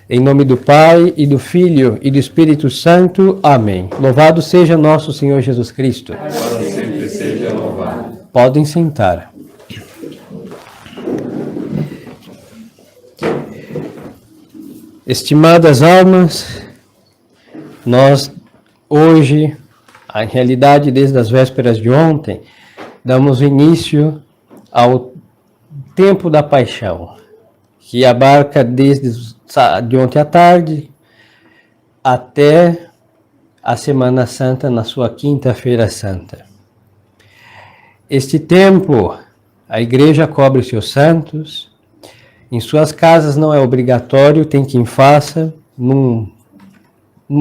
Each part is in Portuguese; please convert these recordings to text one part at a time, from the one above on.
Em nome do Pai, e do Filho, e do Espírito Santo. Amém. Louvado seja nosso Senhor Jesus Cristo. Para sempre seja louvado. Podem sentar. Estimadas almas, nós hoje, em realidade desde as vésperas de ontem, damos início ao tempo da paixão, que abarca desde de ontem à tarde até a Semana Santa, na sua quinta-feira santa. Este tempo, a igreja cobre os seus santos. Em suas casas não é obrigatório, tem quem faça, não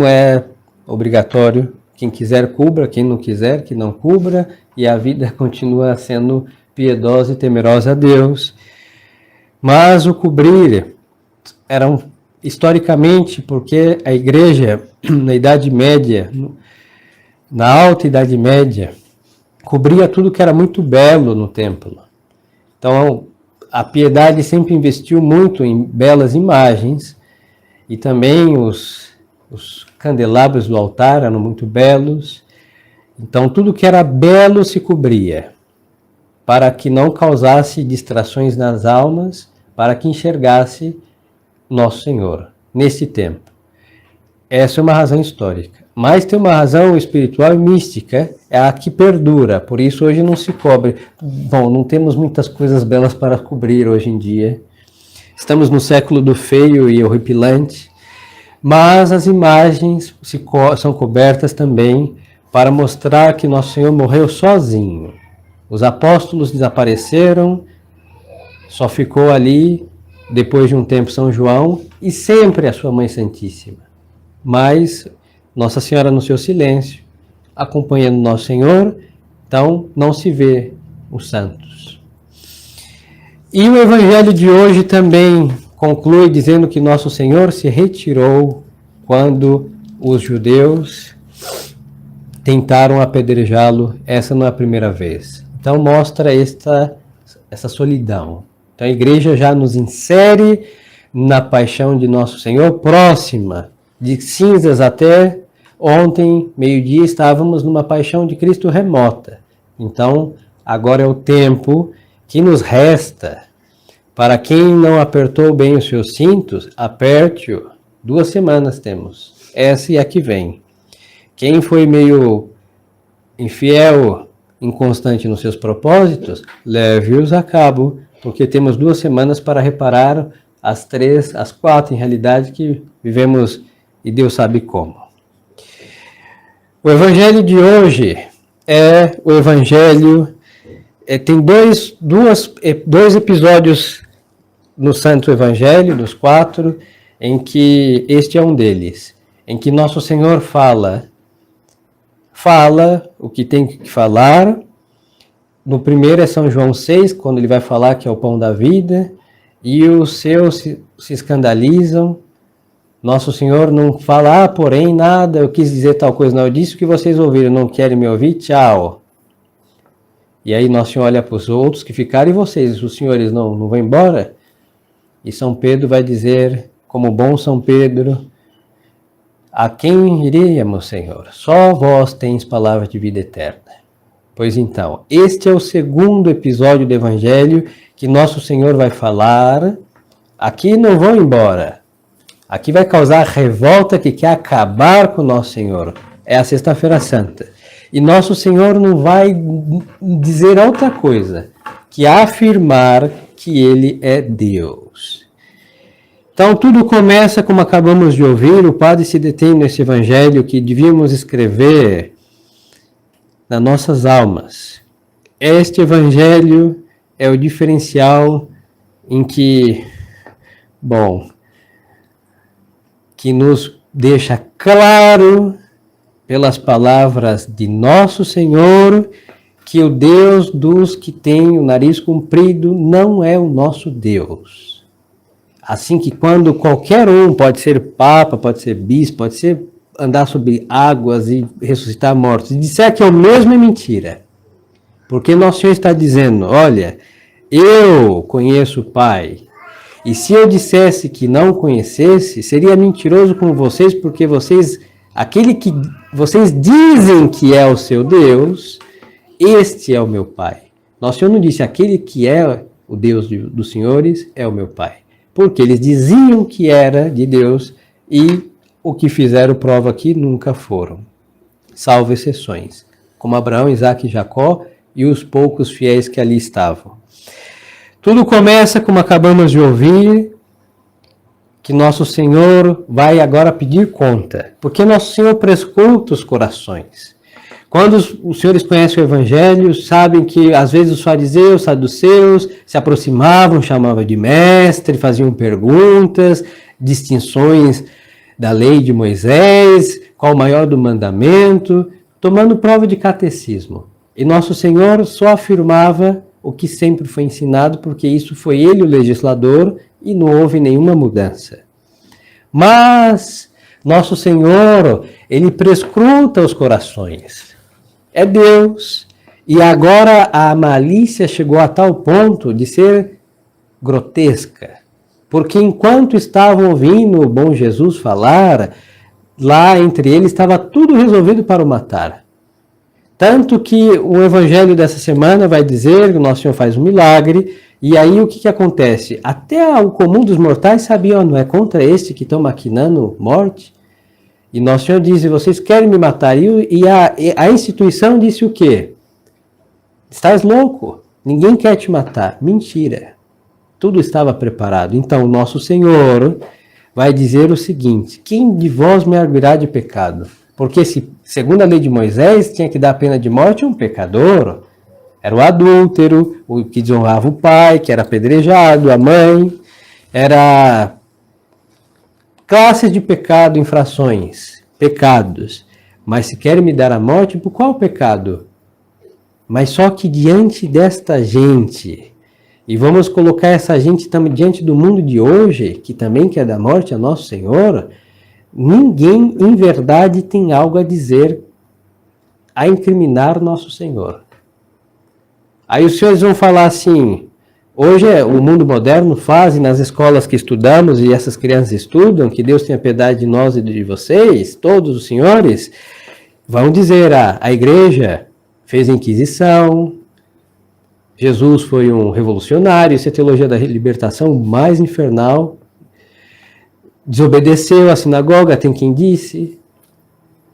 é obrigatório. Quem quiser cubra, quem não quiser que não cubra, e a vida continua sendo piedosa e temerosa a Deus. Mas o cobrir era historicamente, porque a igreja na Idade Média, na Alta Idade Média, cobria tudo que era muito belo no templo. Então, a piedade sempre investiu muito em belas imagens, e também os candelabros do altar eram muito belos. Então, tudo que era belo se cobria, para que não causasse distrações nas almas, para que enxergasse Nosso Senhor nesse tempo. Essa é uma razão histórica. Mas tem uma razão espiritual e mística, é a que perdura. Por isso hoje não se cobre. Bom, não temos muitas coisas belas para cobrir hoje em dia. Estamos no século do feio e horripilante. Mas as imagens são cobertas também para mostrar que Nosso Senhor morreu sozinho. Os apóstolos desapareceram, só ficou ali, depois de um tempo, São João, e sempre a sua Mãe Santíssima. Mas Nossa Senhora no seu silêncio, acompanhando Nosso Senhor, então não se vê os santos. E o Evangelho de hoje também conclui dizendo que Nosso Senhor se retirou quando os judeus tentaram apedrejá-lo. Essa não é a primeira vez. Então mostra essa solidão. Então a igreja já nos insere na paixão de Nosso Senhor, próxima, de cinzas até ontem, meio-dia, estávamos numa paixão de Cristo remota. Então, agora é o tempo que nos resta. Para quem não apertou bem os seus cintos, aperte-o. 2 semanas temos, essa e a que vem. Quem foi meio infiel, inconstante nos seus propósitos, leve-os a cabo, porque temos 2 semanas para reparar as 3, as 4, em realidade, que vivemos e Deus sabe como. O Evangelho de hoje é o Evangelho, tem dois episódios no Santo Evangelho, dos 4, em que este é um deles, em que Nosso Senhor fala o que tem que falar. No primeiro é São João 6, quando ele vai falar que é o pão da vida, e os seus se escandalizam. Nosso Senhor não fala, porém, nada, eu quis dizer tal coisa, não, eu disse o que vocês ouviram, não querem me ouvir, tchau. E aí Nosso Senhor olha para os outros que ficaram, e vocês, os senhores não vão embora? E São Pedro vai dizer, como bom São Pedro, a quem iríamos, Senhor? Só vós tens palavra de vida eterna. Pois então, este é o segundo episódio do Evangelho que Nosso Senhor vai falar. Aqui não vão embora. Aqui vai causar revolta que quer acabar com Nosso Senhor. É a Sexta-feira Santa. E Nosso Senhor não vai dizer outra coisa que afirmar que Ele é Deus. Então tudo começa como acabamos de ouvir. O padre se detém nesse Evangelho que devíamos escrever nas nossas almas. Este Evangelho é o diferencial em que nos deixa claro, pelas palavras de Nosso Senhor, que o Deus dos que tem o nariz comprido não é o nosso Deus. Assim que quando qualquer um, pode ser papa, pode ser bispo, pode ser andar sobre águas e ressuscitar mortos, e disser que é o mesmo, é mentira. Porque Nosso Senhor está dizendo, olha, eu conheço o Pai, E se eu dissesse que não o conhecesse, seria mentiroso com vocês, porque aquele que vocês dizem que é o seu Deus, este é o meu Pai. Nosso Senhor não disse, aquele que é o Deus dos senhores é o meu Pai. Porque eles diziam que era de Deus e o que fizeram prova aqui nunca foram. Salvo exceções, como Abraão, Isaque e Jacó e os poucos fiéis que ali estavam. Tudo começa, como acabamos de ouvir, que nosso Senhor vai agora pedir conta, porque nosso Senhor prescruta os corações. Quando os senhores conhecem o Evangelho, sabem que às vezes os fariseus, os saduceus se aproximavam, chamavam de mestre, faziam perguntas, distinções da lei de Moisés, qual o maior do mandamento, tomando prova de catecismo. E nosso Senhor só afirmava o que sempre foi ensinado, porque isso foi ele o legislador e não houve nenhuma mudança. Mas nosso Senhor, ele prescruta os corações. É Deus. E agora a malícia chegou a tal ponto de ser grotesca. Porque enquanto estavam ouvindo o bom Jesus falar, lá entre eles estava tudo resolvido para o matar. Tanto que o evangelho dessa semana vai dizer que o nosso Senhor faz um milagre, e aí o que acontece? Até o comum dos mortais sabia, não é contra este que estão maquinando morte? E nosso Senhor diz, vocês querem me matar? E a instituição disse o quê? Estás louco, ninguém quer te matar. Mentira, tudo estava preparado. Então nosso Senhor vai dizer o seguinte, quem de vós me arguirá de pecado? Porque se, segundo a lei de Moisés, tinha que dar a pena de morte a um pecador. Era o adúltero, o que desonrava o pai, que era apedrejado, a mãe. Era classes de pecado, infrações, pecados. Mas se querem me dar a morte, por qual pecado? Mas só que diante desta gente, e vamos colocar essa gente também diante do mundo de hoje, que também quer dar morte a nosso Senhor, ninguém, em verdade, tem algo a dizer, a incriminar nosso Senhor. Aí os senhores vão falar assim, hoje o mundo moderno faz, e nas escolas que estudamos, e essas crianças estudam, que Deus tenha piedade de nós e de vocês, todos os senhores, vão dizer, a igreja fez a Inquisição, Jesus foi um revolucionário, isso é a teologia da libertação mais infernal, desobedeceu à sinagoga, tem quem disse.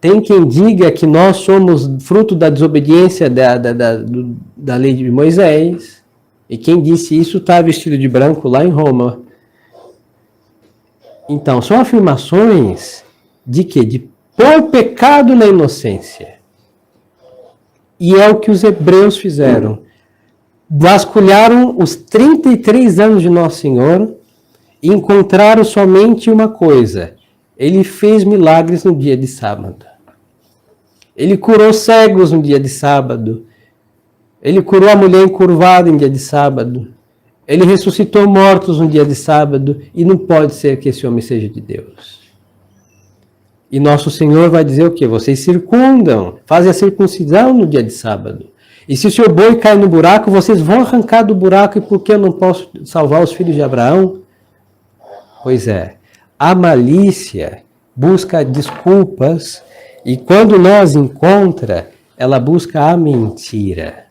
Tem quem diga que nós somos fruto da desobediência da lei de Moisés. E quem disse isso está vestido de branco lá em Roma. Então, são afirmações de quê? De pôr pecado na inocência. E é o que os hebreus fizeram. Vasculharam os 33 anos de Nosso Senhor e encontraram somente uma coisa. Ele fez milagres no dia de sábado. Ele curou cegos no dia de sábado. Ele curou a mulher encurvada em dia de sábado. Ele ressuscitou mortos no dia de sábado. E não pode ser que esse homem seja de Deus. E nosso Senhor vai dizer o quê? Vocês circundam, fazem a circuncisão no dia de sábado. E se o seu boi cai no buraco, vocês vão arrancar do buraco. E por que eu não posso salvar os filhos de Abraão? Pois é, a malícia busca desculpas e quando nós encontra, ela busca a mentira.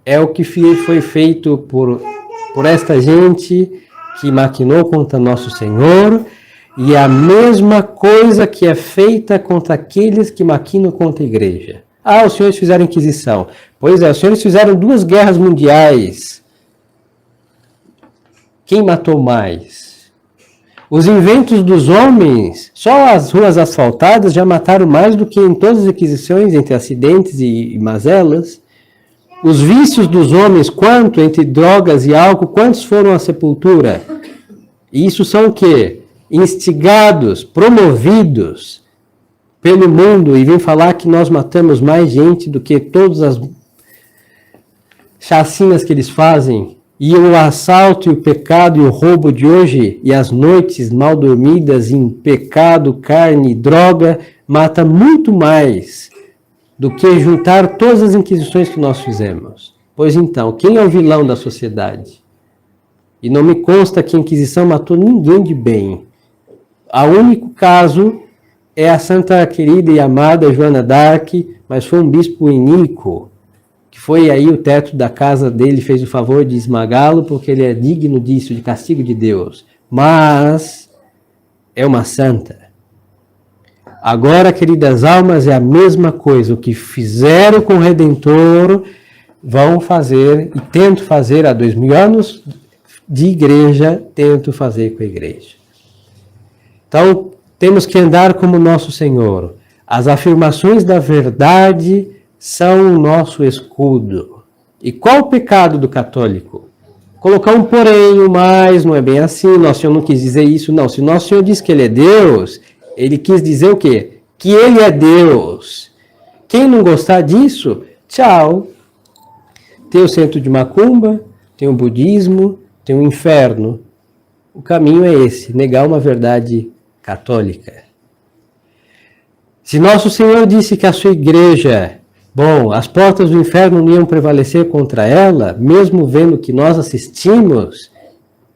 É o que foi feito por esta gente que maquinou contra nosso Senhor e a mesma coisa que é feita contra aqueles que maquinam contra a igreja. Ah, os senhores fizeram Inquisição. Pois é, os senhores fizeram 2 guerras mundiais. Quem matou mais? Os inventos dos homens, só as ruas asfaltadas já mataram mais do que em todas as aquisições, entre acidentes e mazelas. Os vícios dos homens, quanto entre drogas e álcool, quantos foram à sepultura? E isso são o quê? Instigados, promovidos pelo mundo, e vem falar que nós matamos mais gente do que todas as chacinas que eles fazem. E o assalto e o pecado e o roubo de hoje e as noites mal dormidas em pecado, carne e droga mata muito mais do que juntar todas as inquisições que nós fizemos. Pois então, quem é o vilão da sociedade? E não me consta que a Inquisição matou ninguém de bem. O único caso é a santa querida e amada Joana d'Arc, mas foi um bispo iníquo, que foi aí o teto da casa dele, fez o favor de esmagá-lo, porque ele é digno disso, de castigo de Deus. Mas é uma santa. Agora, queridas almas, é a mesma coisa. O que fizeram com o Redentor, vão fazer, e tento fazer há 2000 anos de igreja, tento fazer com a igreja. Então, temos que andar como nosso Senhor. As afirmações da verdade são o nosso escudo. E qual o pecado do católico? Colocar um porém, um mais, não é bem assim, Nosso Senhor não quis dizer isso, não. Se Nosso Senhor diz que Ele é Deus, Ele quis dizer o quê? Que Ele é Deus. Quem não gostar disso, tchau. Tem o centro de Macumba, tem o budismo, tem o inferno. O caminho é esse, negar uma verdade católica. Se Nosso Senhor disse que a sua igreja, as portas do inferno não iam prevalecer contra ela, mesmo vendo que nós assistimos,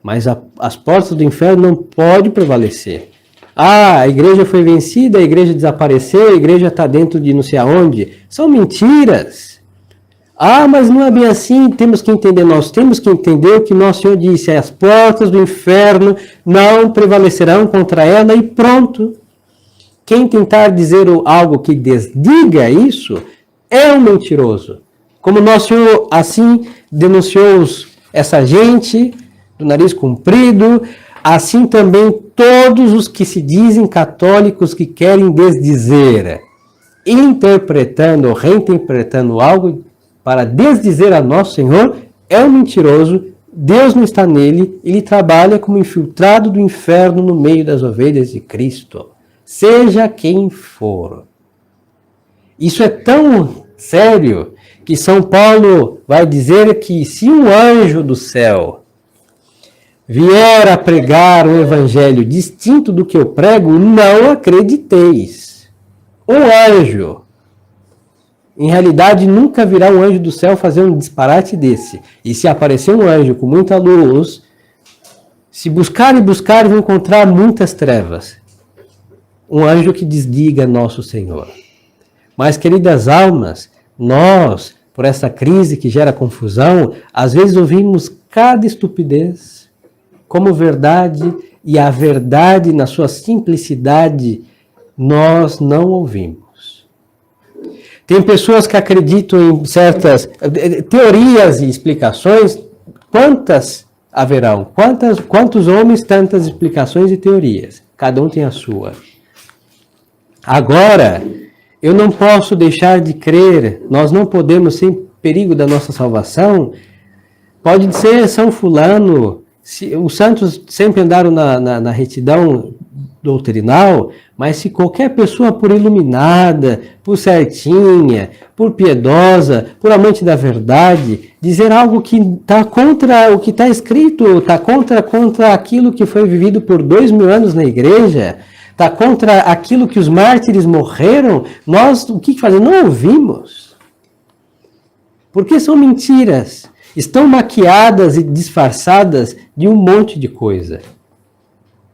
mas as portas do inferno não podem prevalecer. A igreja foi vencida, a igreja desapareceu, a igreja está dentro de não sei aonde. São mentiras. Mas não é bem assim, temos que entender. Nós temos que entender o que Nosso Senhor disse. As portas do inferno não prevalecerão contra ela e pronto. Quem tentar dizer algo que desdiga isso é um mentiroso. Como Nosso Senhor assim denunciou essa gente do nariz comprido, assim também todos os que se dizem católicos que querem desdizer, interpretando ou reinterpretando algo para desdizer a Nosso Senhor, é um mentiroso, Deus não está nele, ele trabalha como infiltrado do inferno no meio das ovelhas de Cristo, seja quem for. Isso é tão sério que São Paulo vai dizer que se um anjo do céu vier a pregar um evangelho distinto do que eu prego, não acrediteis. Um anjo. Em realidade, nunca virá um anjo do céu fazer um disparate desse. E se aparecer um anjo com muita luz, se buscarem, vão encontrar muitas trevas. Um anjo que desdiga Nosso Senhor. Mas, queridas almas, nós, por essa crise que gera confusão, às vezes ouvimos cada estupidez como verdade, e a verdade, na sua simplicidade, nós não ouvimos. Tem pessoas que acreditam em certas teorias e explicações. Quantas haverão? Quantos homens, tantas explicações e teorias? Cada um tem a sua. Agora, eu não posso deixar de crer, nós não podemos, sem perigo da nossa salvação, pode ser São Fulano, os santos sempre andaram na retidão doutrinal, mas se qualquer pessoa, por iluminada, por certinha, por piedosa, por amante da verdade, dizer algo que está contra o que está escrito, está contra aquilo que foi vivido por 2000 anos na igreja, está contra aquilo que os mártires morreram, nós o que fazemos? Não ouvimos. Porque são mentiras. Estão maquiadas e disfarçadas de um monte de coisa.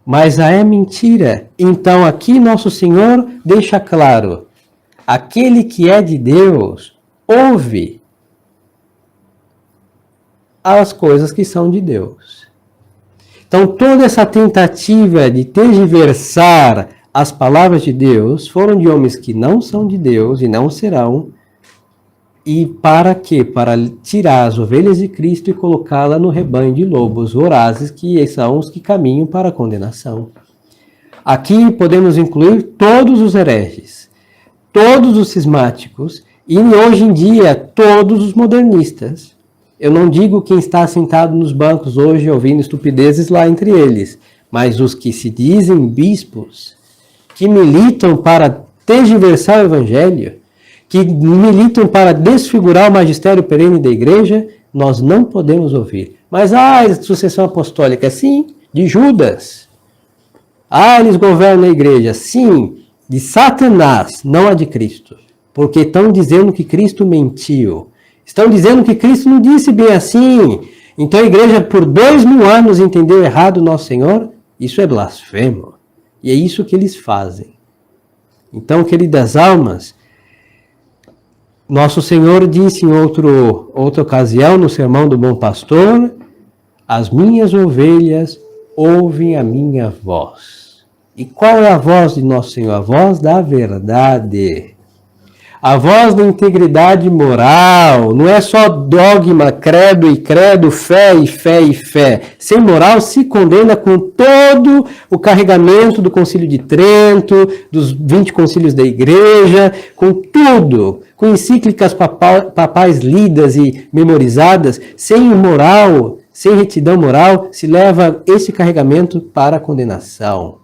Mas é mentira. Então aqui Nosso Senhor deixa claro, aquele que é de Deus, ouve as coisas que são de Deus. Então toda essa tentativa de tergiversar as palavras de Deus foram de homens que não são de Deus e não serão. E para quê? Para tirar as ovelhas de Cristo e colocá-la no rebanho de lobos vorazes, que são os que caminham para a condenação. Aqui podemos incluir todos os hereges, todos os cismáticos e hoje em dia todos os modernistas. Eu não digo quem está sentado nos bancos hoje ouvindo estupidezes lá entre eles, mas os que se dizem bispos, que militam para tergiversar o evangelho, que militam para desfigurar o magistério perene da igreja, nós não podemos ouvir. Mas, sucessão apostólica, sim, de Judas. Eles governam a igreja, sim, de Satanás, não a de Cristo. Porque estão dizendo que Cristo mentiu. Estão dizendo que Cristo não disse bem assim. Então a igreja por 2000 anos entendeu errado o nosso Senhor? Isso é blasfemo. E é isso que eles fazem. Então, queridas almas, nosso Senhor disse em outra ocasião, no Sermão do Bom Pastor, as minhas ovelhas ouvem a minha voz. E qual é a voz de nosso Senhor? A voz da verdade. A voz da integridade moral. Não é só dogma, credo e credo, fé e fé e fé. Sem moral se condena com todo o carregamento do Concílio de Trento, dos 20 concílios da igreja, com tudo. Com encíclicas papais lidas e memorizadas, sem moral, sem retidão moral, se leva esse carregamento para a condenação.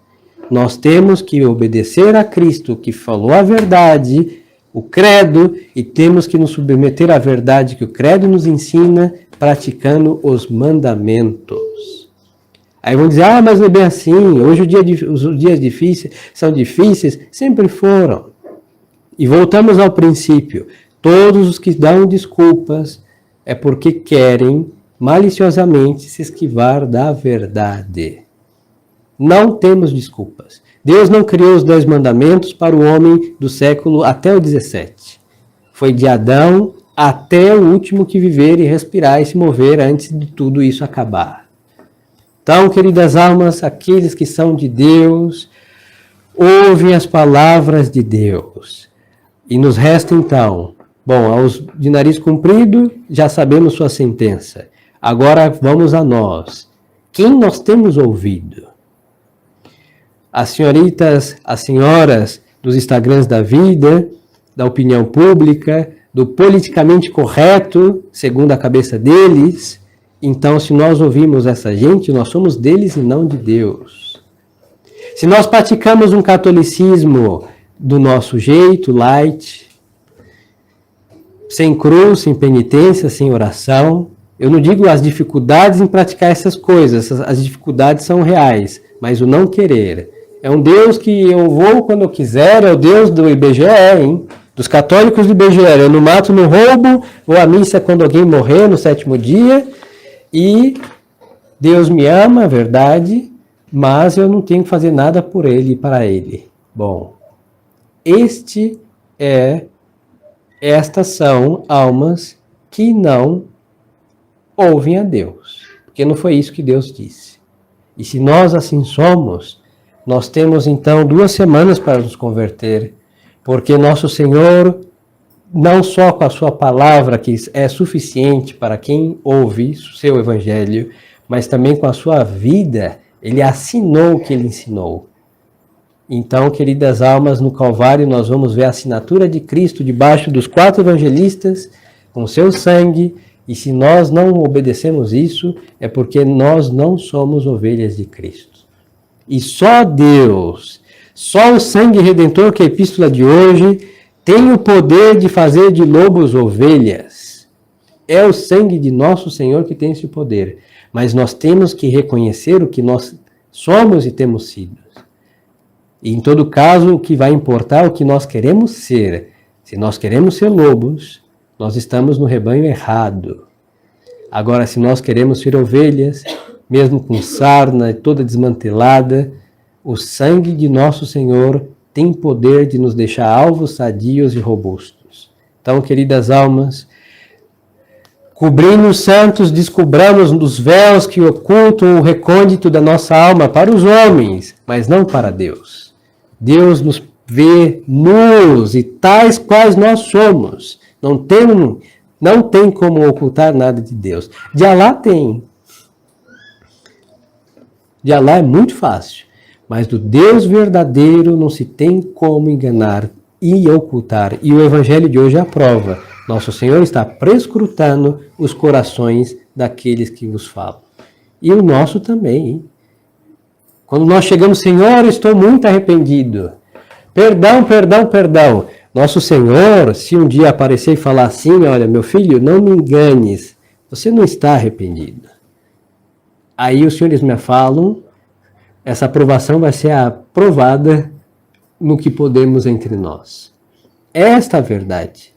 Nós temos que obedecer a Cristo, que falou a verdade, o credo, e temos que nos submeter à verdade que o credo nos ensina, praticando os mandamentos. Aí vão dizer, mas não é bem assim, hoje os dias difíceis são difíceis, sempre foram. E voltamos ao princípio, todos os que dão desculpas é porque querem maliciosamente se esquivar da verdade. Não temos desculpas. Deus não criou os 10 mandamentos para o homem do século até o 17. Foi de Adão até o último que viver e respirar e se mover antes de tudo isso acabar. Então, queridas almas, aqueles que são de Deus, ouvem as palavras de Deus. E nos resta então, aos de nariz comprido, já sabemos sua sentença. Agora vamos a nós. Quem nós temos ouvido? As senhoritas, as senhoras dos Instagrams da vida, da opinião pública, do politicamente correto, segundo a cabeça deles. Então, se nós ouvimos essa gente, nós somos deles e não de Deus. Se nós praticamos um catolicismo do nosso jeito, light, sem cruz, sem penitência, sem oração, eu não digo as dificuldades em praticar essas coisas, as dificuldades são reais, mas o não querer. É um Deus que eu vou quando eu quiser, é o Deus do IBGE, hein? Dos católicos do IBGE. Eu não mato, não roubo, vou à missa quando alguém morrer no 7º dia, e Deus me ama, verdade, mas eu não tenho que fazer nada por ele e para ele. Bom, estas são almas que não ouvem a Deus, porque não foi isso que Deus disse. E se nós assim somos, nós temos então 2 semanas para nos converter, porque nosso Senhor, não só com a sua palavra, que é suficiente para quem ouve o seu evangelho, mas também com a sua vida, ele assinou o que ele ensinou. Então, queridas almas, no Calvário nós vamos ver a assinatura de Cristo debaixo dos 4 evangelistas, com seu sangue, e se nós não obedecemos isso, é porque nós não somos ovelhas de Cristo. E só Deus, só o sangue redentor, que é a epístola de hoje, tem o poder de fazer de lobos ovelhas. É o sangue de nosso Senhor que tem esse poder. Mas nós temos que reconhecer o que nós somos e temos sido. E em todo caso, o que vai importar é o que nós queremos ser. Se nós queremos ser lobos, nós estamos no rebanho errado. Agora, se nós queremos ser ovelhas, mesmo com sarna toda desmantelada, o sangue de nosso Senhor tem poder de nos deixar alvos, sadios e robustos. Então, queridas almas, cobrindo os santos, descobramos os véus que ocultam o recôndito da nossa alma para os homens, mas não para Deus. Deus nos vê nus e tais quais nós somos. Não tem como ocultar nada de Deus. De Alá tem. De Alá é muito fácil. Mas do Deus verdadeiro não se tem como enganar e ocultar. E o Evangelho de hoje é a prova. Nosso Senhor está prescrutando os corações daqueles que vos falam. E o nosso também. Hein? Quando nós chegamos, Senhor, estou muito arrependido. Perdão, perdão, perdão. Nosso Senhor, se um dia aparecer e falar assim, olha, meu filho, não me enganes, você não está arrependido. Aí os senhores me falam, essa aprovação vai ser aprovada no que podemos entre nós. Esta é a verdade.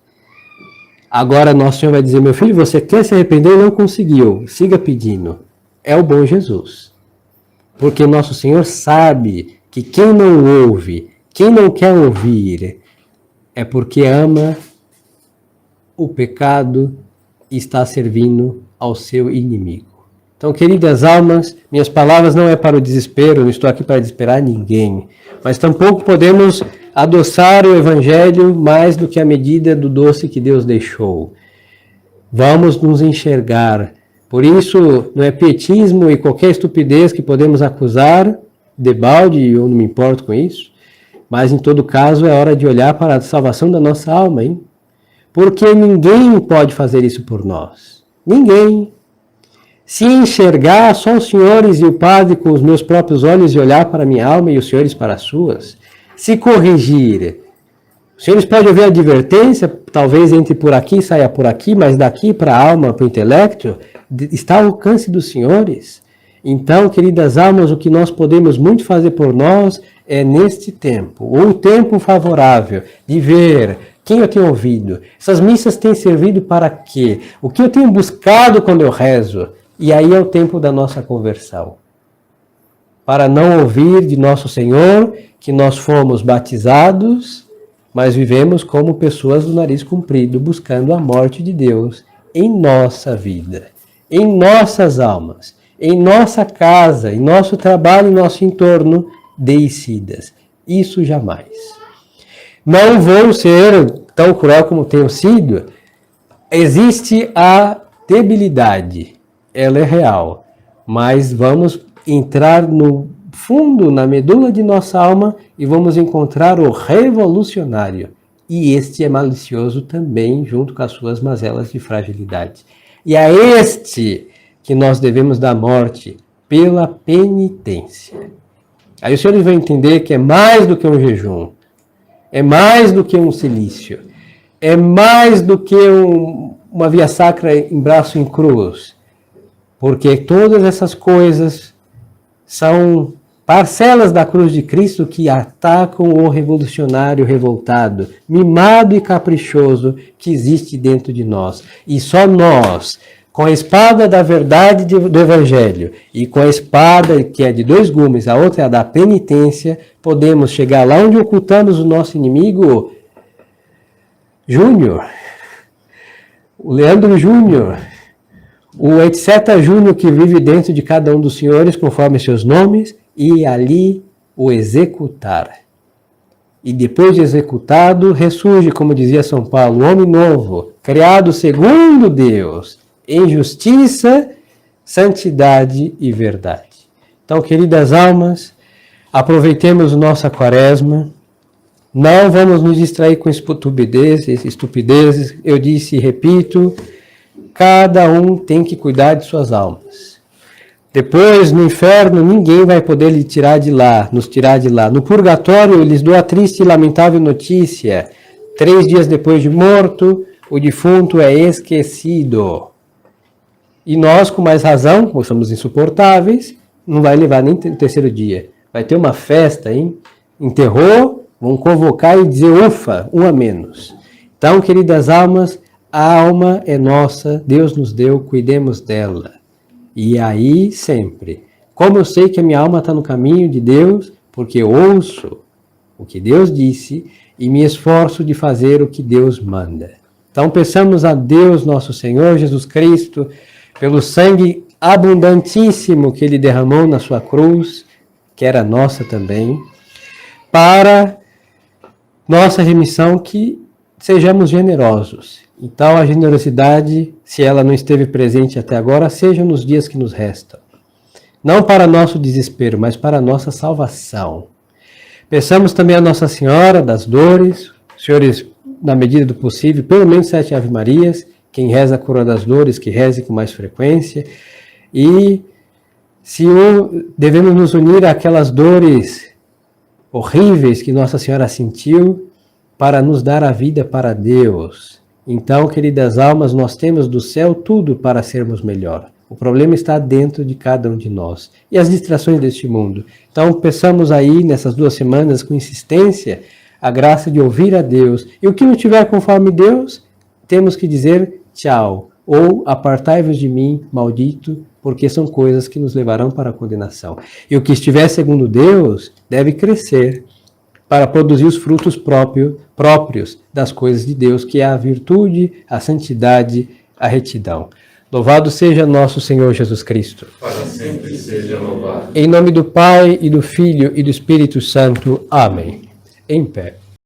Agora nosso Senhor vai dizer, meu filho, você quer se arrepender e não conseguiu, siga pedindo. É o bom Jesus. Porque nosso Senhor sabe que quem não ouve, quem não quer ouvir, é porque ama o pecado e está servindo ao seu inimigo. Então, queridas almas, minhas palavras não é para o desespero, não estou aqui para desesperar ninguém, mas tampouco podemos adoçar o Evangelho mais do que a medida do doce que Deus deixou. Vamos nos enxergar. Por isso, não é pietismo e qualquer estupidez que podemos acusar, debalde, e eu não me importo com isso, mas em todo caso é hora de olhar para a salvação da nossa alma, hein? Porque ninguém pode fazer isso por nós. Ninguém. Se enxergar só os senhores e o Padre com os meus próprios olhos e olhar para a minha alma e os senhores para as suas, se corrigir, os senhores podem ouvir a advertência, talvez entre por aqui e saia por aqui, mas daqui para a alma, para o intelecto, está ao alcance dos senhores. Então, queridas almas, o que nós podemos muito fazer por nós é neste tempo, ou o tempo favorável de ver quem eu tenho ouvido. Essas missas têm servido para quê? O que eu tenho buscado quando eu rezo? E aí é o tempo da nossa conversão. Para não ouvir de nosso Senhor que nós fomos batizados, mas vivemos como pessoas do nariz comprido, buscando a morte de Deus em nossa vida, em nossas almas, em nossa casa, em nosso trabalho, em nosso entorno, deicidas. Isso jamais. Não vou ser tão cruel como tenho sido. Existe a debilidade. Ela é real, mas vamos entrar no fundo, na medula de nossa alma e vamos encontrar o revolucionário. E este é malicioso também, junto com as suas mazelas de fragilidade. E a este que nós devemos dar morte pela penitência. Aí os senhores vão entender que é mais do que um jejum, é mais do que um cilício, é mais do que uma via sacra em braço em cruz. Porque todas essas coisas são parcelas da cruz de Cristo que atacam o revolucionário revoltado, mimado e caprichoso que existe dentro de nós. E só nós, com a espada da verdade do Evangelho e com a espada que é de dois gumes, a outra é a da penitência, podemos chegar lá onde ocultamos o nosso inimigo Júnior, o Leandro Júnior, o etc. Júnior que vive dentro de cada um dos senhores, conforme seus nomes, e ali o executar. E depois de executado, ressurge, como dizia São Paulo, o homem novo, criado segundo Deus, em justiça, santidade e verdade. Então, queridas almas, aproveitemos nossa quaresma, não vamos nos distrair com estupidezes, eu disse e repito, cada um tem que cuidar de suas almas. Depois, no inferno, ninguém vai poder nos tirar de lá. No purgatório, eu lhes dou a triste e lamentável notícia. 3 dias depois de morto, o defunto é esquecido. E nós, com mais razão, como somos insuportáveis, não vai levar nem o 3º dia. Vai ter uma festa, hein? Enterrou, vão convocar e dizer, ufa, um a menos. Então, queridas almas, a alma é nossa, Deus nos deu, cuidemos dela. E aí, sempre. Como eu sei que a minha alma está no caminho de Deus, porque eu ouço o que Deus disse e me esforço de fazer o que Deus manda. Então, peçamos a Deus, nosso Senhor Jesus Cristo, pelo sangue abundantíssimo que Ele derramou na sua cruz, que era nossa também, para nossa remissão, que sejamos generosos. Então, a generosidade, se ela não esteve presente até agora, seja nos dias que nos restam. Não para nosso desespero, mas para nossa salvação. Peçamos também a Nossa Senhora das Dores, senhores, na medida do possível, pelo menos 7 Ave-Marias, quem reza a Coroa das Dores, que reze com mais frequência. E se devemos nos unir àquelas dores horríveis que Nossa Senhora sentiu para nos dar a vida para Deus. Então, queridas almas, nós temos do céu tudo para sermos melhor. O problema está dentro de cada um de nós. E as distrações deste mundo. Então, peçamos aí, nessas 2 semanas, com insistência, a graça de ouvir a Deus. E o que não tiver conforme Deus, temos que dizer tchau, ou apartai-vos de mim, maldito, porque são coisas que nos levarão para a condenação. E o que estiver segundo Deus deve crescer para produzir os frutos próprios das coisas de Deus, que é a virtude, a santidade, a retidão. Louvado seja nosso Senhor Jesus Cristo. Para sempre seja louvado. Em nome do Pai, e do Filho, e do Espírito Santo. Amém. Em pé.